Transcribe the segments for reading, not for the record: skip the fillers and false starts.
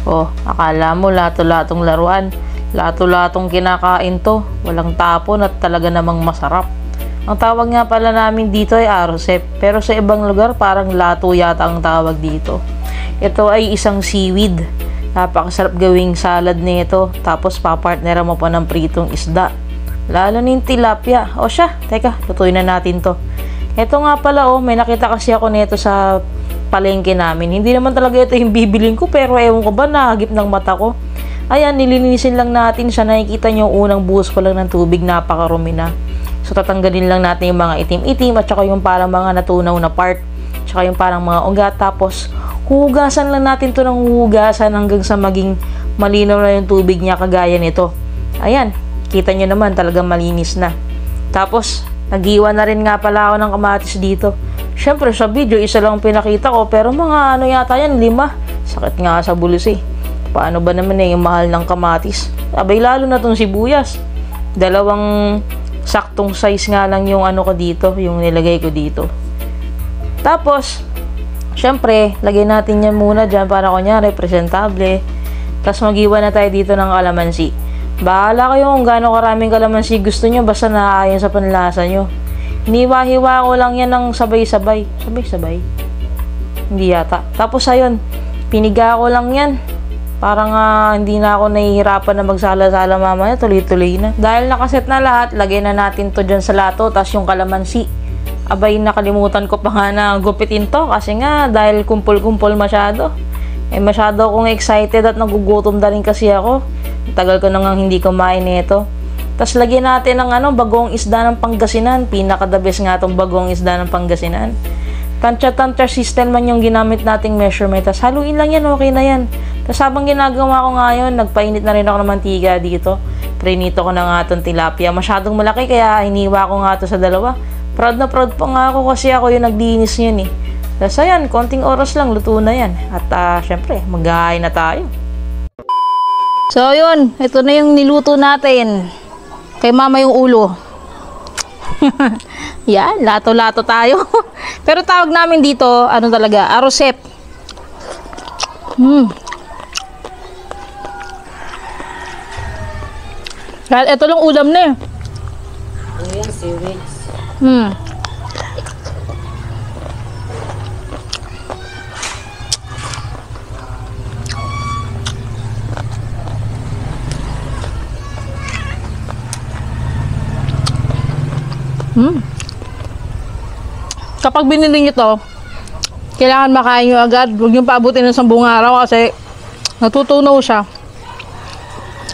Oh, akala mo lato-latong laruan. Lato-latong kinakain to. Walang tapon at talaga namang masarap. Ang tawag nga pala namin dito ay arosep. Pero sa ibang lugar parang lato yata ang tawag dito. Ito ay isang seaweed. Napakasarap gawing salad nito. Tapos papartneran mo pa ng pritong isda. Lalo ng tilapia. O siya, teka, lutuin na natin to. Ito nga pala may nakita kasi ako nito sa palengke namin. Hindi naman talaga ito yung bibilin ko, pero ewan ko ba, nahagip ng mata ko. Ayan, nilinisin lang natin siya. Nakikita nyo, unang buhos ko lang ng tubig, napakarumi na. So, tatanggalin lang natin yung mga itim-itim at saka yung parang mga natunaw na part. Tsaka yung parang mga ugat. Tapos, hugasan lang natin to ng hugasan hanggang sa maging malinaw na yung tubig niya kagaya nito. Ayan, kita nyo naman, talagang malinis na. Tapos, nag-iwan na rin nga pala ako ng kamatis dito. Siyempre sa video, isa lang pinakita ko, pero mga ano yata yan, 5. Sakit nga sa bulis eh. Paano ba naman yung mahal ng kamatis? Abay, lalo na tong sibuyas. 2 saktong size nga lang yung ano ko dito, yung nilagay ko dito. Tapos, siyempre, lagay natin yan muna dyan para kunyari, presentable. Tapos mag-iwan na tayo dito ng kalamansi. Bahala kayo kung gaano karaming kalamansi gusto nyo, basta naaayon sa panlasa nyo. Hiniwa-hiwa ko lang yan ng sabay-sabay. Sabay-sabay? Hindi yata. Tapos ayun, piniga ko lang yan. Parang hindi na ako nahihirapan na magsala-sala mamaya, tuloy-tuloy na. Dahil nakaset na lahat, lagay na natin to dyan sa lato, tapos yung kalamansi. Abay, nakalimutan ko pa nga na gupitin to kasi nga dahil kumpul-kumpul masyado. Masyado akong excited at nagugutom na rin kasi ako. Tagal ko nang hindi kumain nito. Tapos lagyan natin ng bagong isda ng Pangasinan. Pinaka-the best nga itong bagong isda ng Pangasinan. Tansya-tansya system man yung ginamit nating measurement. Tapos haluin lang yan, okay na yan. Tapos habang ginagawa ko ngayon, nagpainit na rin ako ng mantika dito. Prinito ko na nga itong tilapia. Masyadong malaki kaya hiniwa ko nga ito sa 2. Proud na proud pa nga ako kasi ako yung naglinis yun eh. Tapos ayan, konting oras lang, luto na yan. At syempre, mag-hain na tayo. So yun, ito na yung niluto natin. Kay mama yung ulo. Yan, lato-lato tayo. Pero tawag namin dito, ano talaga, arosep. Kahit ito lang ulam na eh. Ano yan, seaweeds? Kapag binili nyo to, kailangan makain nyo agad. Huwag nyo paabutin ng 10 araw kasi natutunaw siya.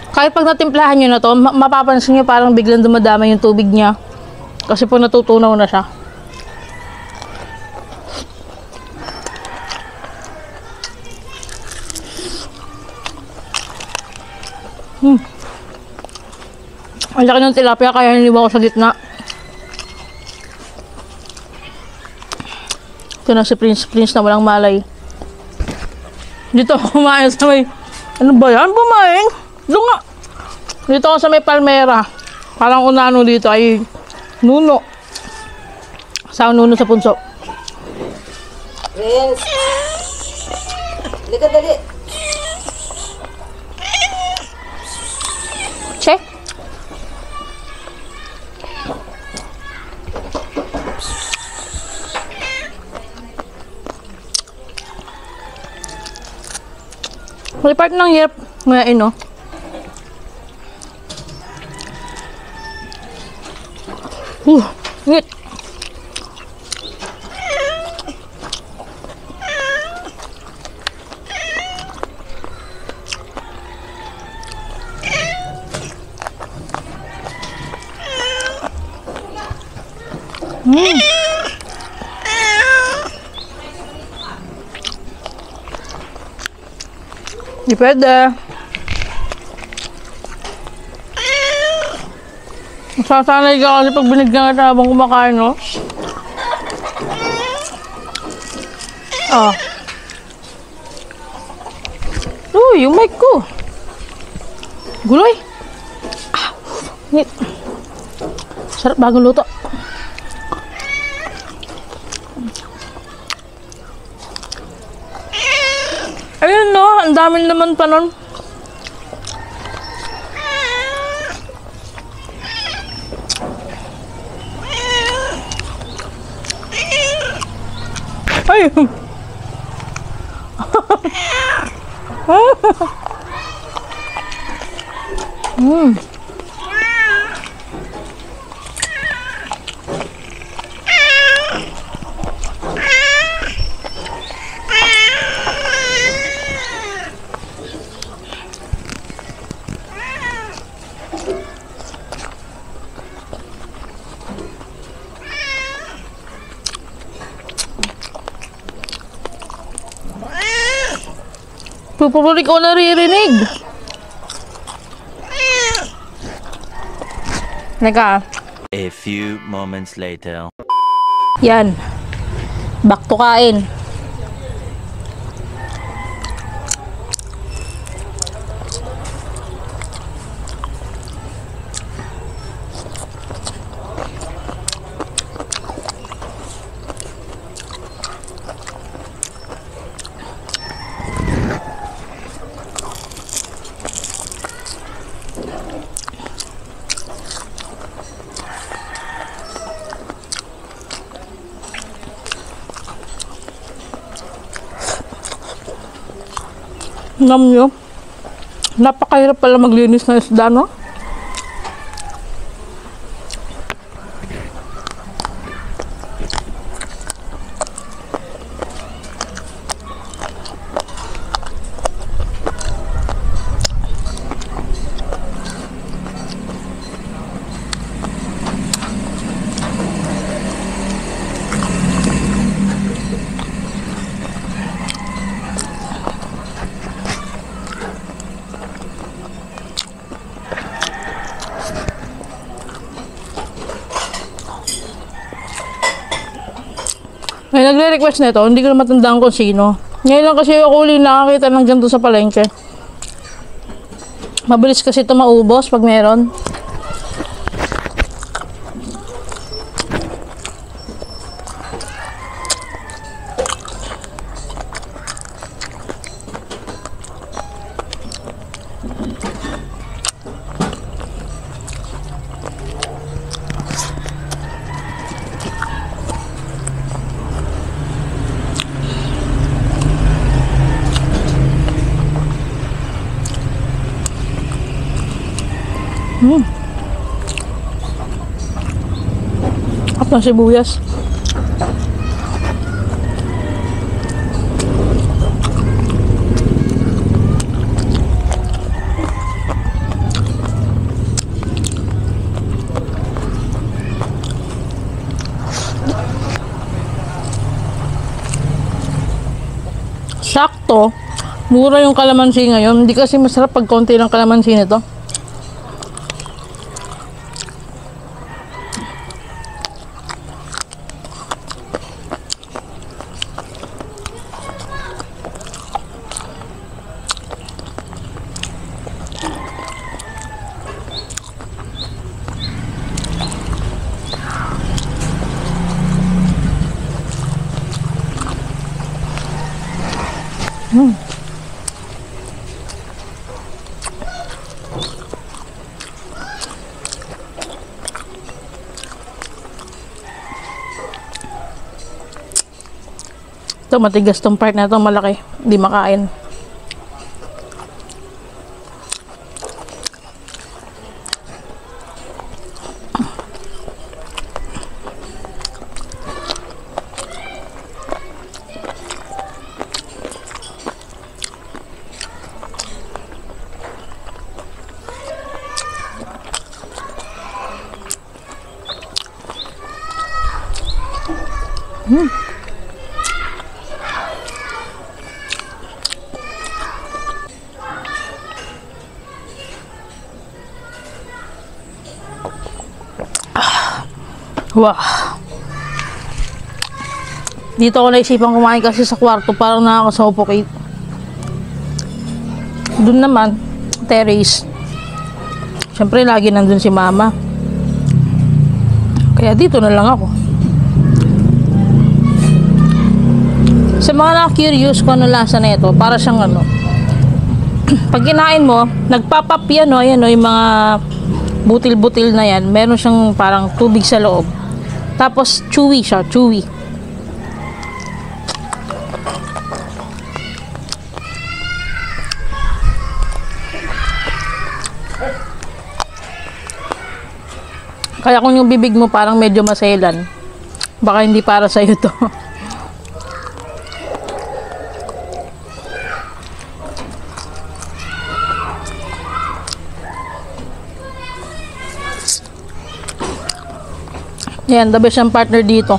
Kahit pag natimplahan nyo na to, mapapansin nyo parang biglang dumadama yung tubig niya. Kasi po natutunaw na siya. Ang laki ng tilapia kaya hiniwa ko sa gitna. Ito na si Prince na walang malay. Dito ako kumain sa may... Ano ba yan? Bumaing? Doon nga. Dito ako sa may palmera. Parang unano dito ay nuno. Sa nuno sa punso. Prince! Liga dali! Check. May part ng hirap ngayon, no? Ngit. Di pwede. Masasanay ka kasi pag binigyan kita habang kumakain, no? Uy, yung mic ko. Guloy. Ngit. Sarap bagong luto. Ayun, no? ang dami naman pa nun. Ay! Pupuli ko naririnig. Naka. A few moments later. Yan. Back to kain. Ngam nyo. Napakahirap pala maglinis ng isda, no? May nagre-request nito, hindi ko na matandaan kung sino. Ngayon lang kasi ako uli nakakita ng ganito sa palengke. Mabilis kasi ito maubos pag meron. At ng sibuyas. Sakto. Mura yung kalamansi ngayon. Hindi kasi masarap pag konti ng kalamansi nito. Ito, matigas tong part na ito, malaki. Hindi makain. Wow. Dito ako naisipan kumain kasi sa kwarto parang nakaka-suffocate. Doon naman, terrace. Siyempre lagi nandun si mama. Kaya dito na lang ako. Sa mga na-curious kung ano lasa na ito, para siyang ano, Pag kinain mo, nagpapap yan, no? Ayan, no? Yung mga butil-butil na yan. Meron siyang parang tubig sa loob. Tapos, chewy siya, chewy. Kaya kung yung bibig mo parang medyo maselan, baka hindi para sa'yo to. Yan, the best yung partner dito.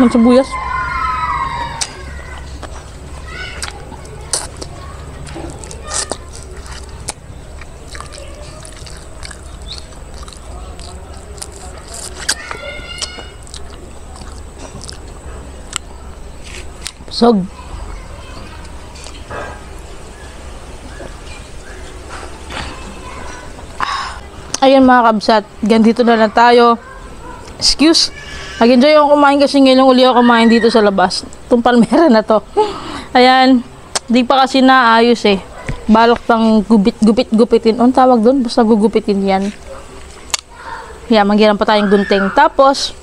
Ang sibuyas. Sog. Ayun mga kabsat, ganito na lang tayo. Excuse. Nag-enjoy ako kumain kasi ngayon uli ako kumain dito sa labas. Itong palmera na to. Ayan. Di pa kasi naayos eh. Balak pang gupitin. Ang tawag doon? Basta gugupitin yan. Yeah, manggiran pa tayong gunting. Tapos,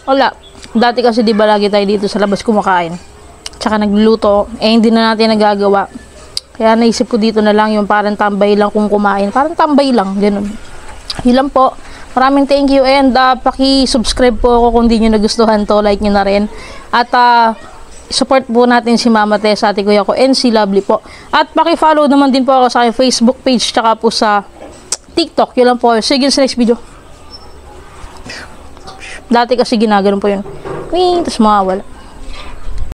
wala. Dati kasi di ba lagi tayo dito sa labas kumakain. Tsaka nagluluto. Eh, hindi na natin nagagawa. Kaya naisip ko dito na lang yung parang tambay lang kung kumain. Parang tambay lang. Ganun. Yun lang po. Maraming thank you and paki-subscribe po ako kung di nyo nagustuhan to, like nyo na rin. At support po natin si Mama Tess, ate kuya ko, and si Lovely po. At paki-follow naman din po ako sa aking Facebook page tsaka po sa TikTok. Yun lang po. Sige sa next video. Dati kasi ginaganon po yun. Tapos mawawala.